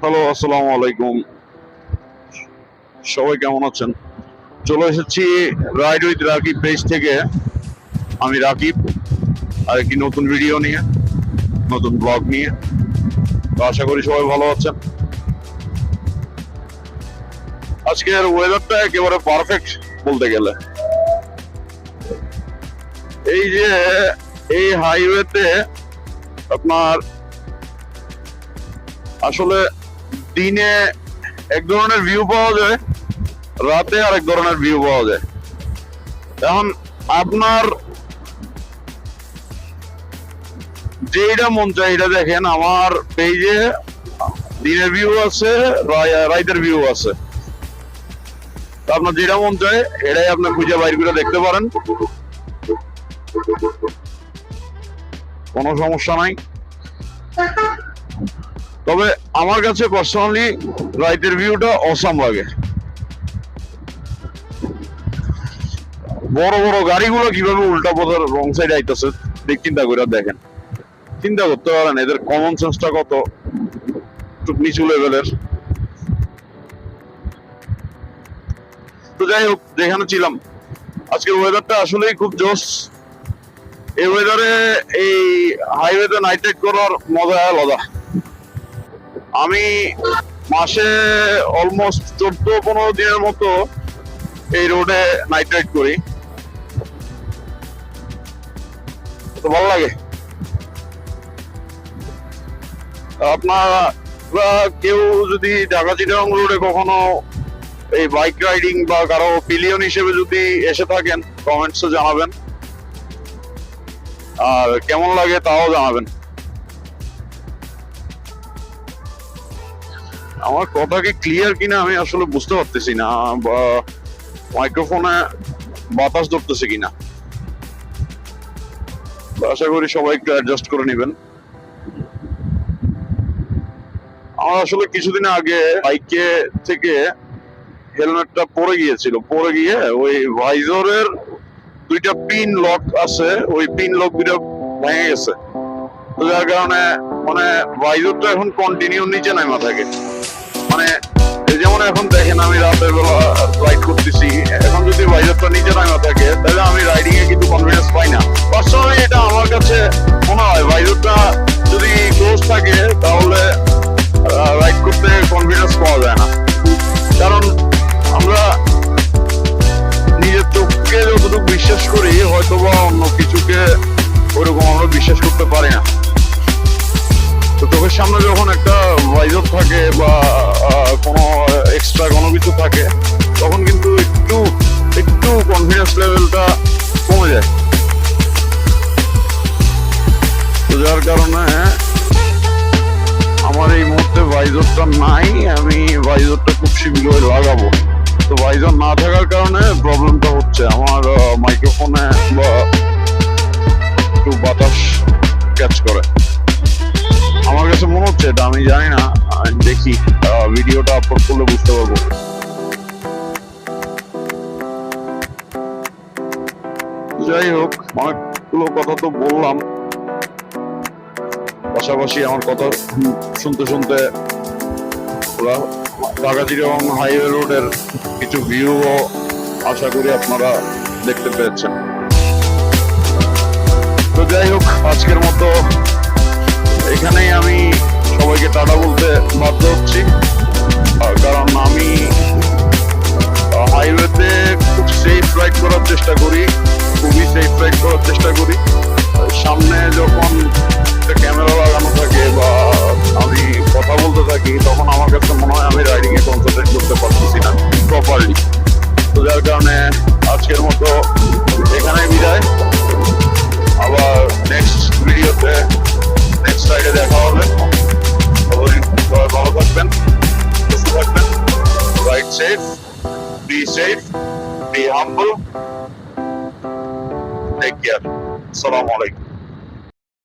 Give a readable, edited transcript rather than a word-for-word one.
Hello, আসসালামু আলাইকুম। সবাই কেমন আছেন? চলে এসেছি রাইড উইথ রাকিব পেজ থেকে। আমি রাকিব, আর একটি নতুন ভিডিও নিয়ে, নতুন ব্লগ নিয়ে। তো আশা করি সবাই ভালো আছেন। আজকের ওয়েদারটা একেবারে পারফেক্ট বলতে গেলে। এই যে এই হাইওয়েতে আপনার আসলে দিনে এক ধরনের ভিউ পাওয়া যায়, রাতে আরেক ধরনের ভিউ পাওয়া যায়। এখন আপনার যেটা মন চায় এটা দেখেন। আমার পেজে দিনের ভিউ আছে, রাইতের ভিউ আছে। আপনার যেটা মন চায় এটাই আপনি খুঁজে বাইর করে দেখতে পারেন, কোনো সমস্যা নাই। তবে আমার কাছে পার্সোনালি রাইতের ভিউটা অসাম লাগে। বড় বড় গাড়িগুলো কিভাবে উল্টা পথের রং সাইডে আইতেছে চিন্তা করে দেখেন। চিন্তা করতে পারেন এদের কমন সেন্সটা কত নিচু লেভেলের। তো যাই হোক, যেখানে ছিলাম, আজকের ওয়েদারটা আসলেই খুব জোস। এই ওয়েদারে এই হাইওয়েতে নাইট রাইড করার মজা আলাদা। আমি মাসে অলমোস্ট 14-15 দিনের মতো এই রোডে নাইট রাইড করি, তো ভালো লাগে। আপনারা কেউ যদি ঢাকা চিটাগাং রোডে কখনো এই বাইক রাইডিং বা কারো পিলিয়ন হিসেবে যদি এসে থাকেন, কমেন্টসে জানাবেন, আর কেমন লাগে তাও জানাবেন। আমার কথা কি ক্লিয়ার কিনা আমি আসলে বুঝতে পারতেছি না, বা মাইক্রোফোনে বাতাস ধরতেছে কিনা। আশা করি সবাই একটু অ্যাডজাস্ট করে নেবেন। আমার আসলে কিছুদিন আগে বাইকে থেকে হেলমেটটা পড়ে গিয়েছিল, পড়ে গিয়ে ওই ভাইজরের দুইটা পিন লক আছে, ওই পিন লক দুইটা ভেঙে গেছে। তো যার কারণে মানে ভাইজরটা এখন কন্টিনিউ নিচে নামা থাকে। মানে যেমন এখন দেখেন আমি রাতের বেলা রাইড করতেছি, এখন যদি ভাইজরটা নিচে নামা থাকে তাহলে আমি রাইডিং এ কিন্তু কনফিডেন্স পাই না। পার্সোনালি এটা আমার কাছে মনে হয় ভাইজরটা যদি ক্লোজ থাকে তাহলে রাইড করতে কনফিডেন্স পাওয়া যায় না। কারণ আমরা নিজের চোখকে যতটুকু বিশ্বাস করি, হয়তোবা অন্য কিছুকে ওইরকম আমরা বিশ্বাস করতে পারি না। তো চোখের সামনে যখন একটা ভাইজর থাকে বা কোনো এক্সট্রা কোনো কিছু থাকে, তখন কিন্তু একটু একটু কনফিডেন্স লেভেলটা কমে যায়। তো যার কারণে আমার এই মুহূর্তে ভাইজরটা নাই, আমি ভাইজরটা খুব শীঘ্রই লাগাবো। তো ভাইজর না থাকার কারণে প্রবলেমটা হচ্ছে আমার মাইক্রোফোনে বা একটু বাতাস ক্যাচ করে। আমার কাছে মনে হচ্ছে এটা, আমি জানি না, দেখি ভিডিওটা আপলোড করলে বুঝতে পারবো। যাই হোক, অনেকগুলো কথা তো বললাম, পাশাপাশি আমার কথা শুনতে শুনতে ঢাকা চিটাগাং হাইওয়ে রোডের কিছু ভিউ আশা করি আপনারা দেখতে পেয়েছেন। তো যাই হোক, আজকের মতো এখানেই আমি সবাইকে টাটা বলতে বাধ্য হচ্ছি, কারণ আমি হাইওয়েতে খুব সেফ রাইড করার চেষ্টা করি, খুবই সেফ রাইড করার চেষ্টা করি। সামনে যখন ক্যামেরা লাগানো থাকে বা আমি কথা বলতে থাকি, তখন আমার কাছে মনে হয় আমি রাইডিং এ কনসেন্ট্রেট করতে পারতেছি না প্রপারলি। তো যার কারণে আজকের মতো এখানেই বিদায়। আবার নেক্সট ভিডিওতে নেক্সট রাইডে দেখা হবে। সবাই ভালো থাকবেন, সুস্থ থাকবেন, ride safe, be safe, be humble, take care. আসসালামু আলাইকুম।